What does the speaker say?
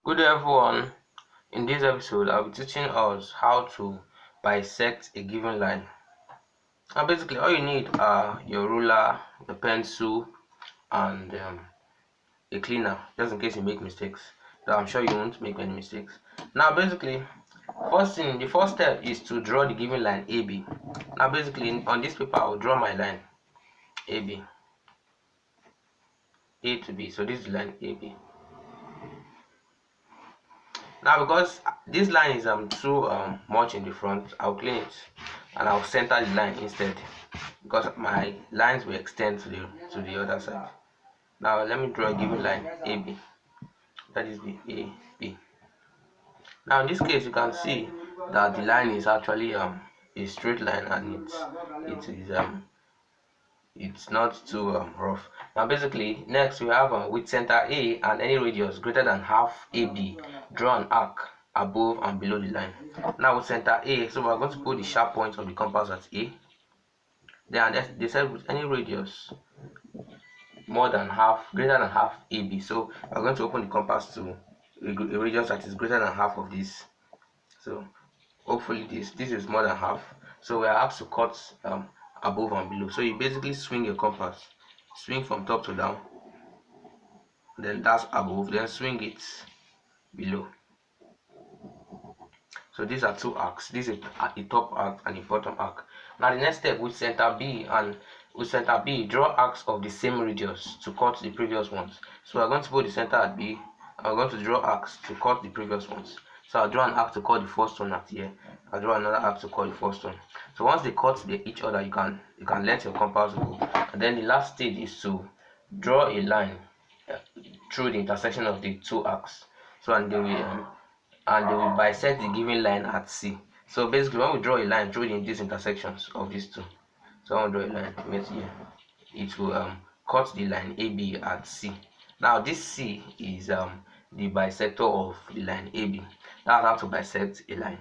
Good day everyone. In this episode, I'll be teaching us how to bisect a given line. Now basically all you need are your ruler, the pencil, and a cleaner, just in case you make mistakes. So I'm sure you won't make any mistakes. Now basically, the first step is to draw the given line AB. Now basically on this paper I'll draw my line AB, A to B. So this is line AB. Now because this line is too much in the front, I'll clean it and I'll center the line instead, because my lines will extend to the other side. Now let me draw a given line AB, that is the AB. Now in this case you can see that the line is actually a straight line, and it's not too rough. Now basically next we have with center A and any radius greater than half AB, draw an arc above and below the line. Now with center A, so we're going to put the sharp point of the compass at A. Then they said with any radius greater than half AB, so we're going to open the compass to a radius that is greater than half of this. So hopefully this is more than half, so we are asked to cut above and below. So you basically swing your compass, swing from top to down, then that's above, then swing it below. So these are two arcs. This is a top arc and a bottom arc. Now the next step, with center B, draw arcs of the same radius to cut the previous ones. So we're going to put the center at B and we're going to draw arcs to cut the previous ones. So I'll draw an arc to cut the first one at here. I'll draw another arc to cut the first one. So once they cut each other, you can let your compass go. And then the last stage is to draw a line through the intersection of the two arcs. So and they will bisect the given line at C. So basically when we draw a line through these intersections of these two, so I will draw a line right here, it will cut the line AB at C. Now this C is the bisector of the line AB. That's how to bisect a line.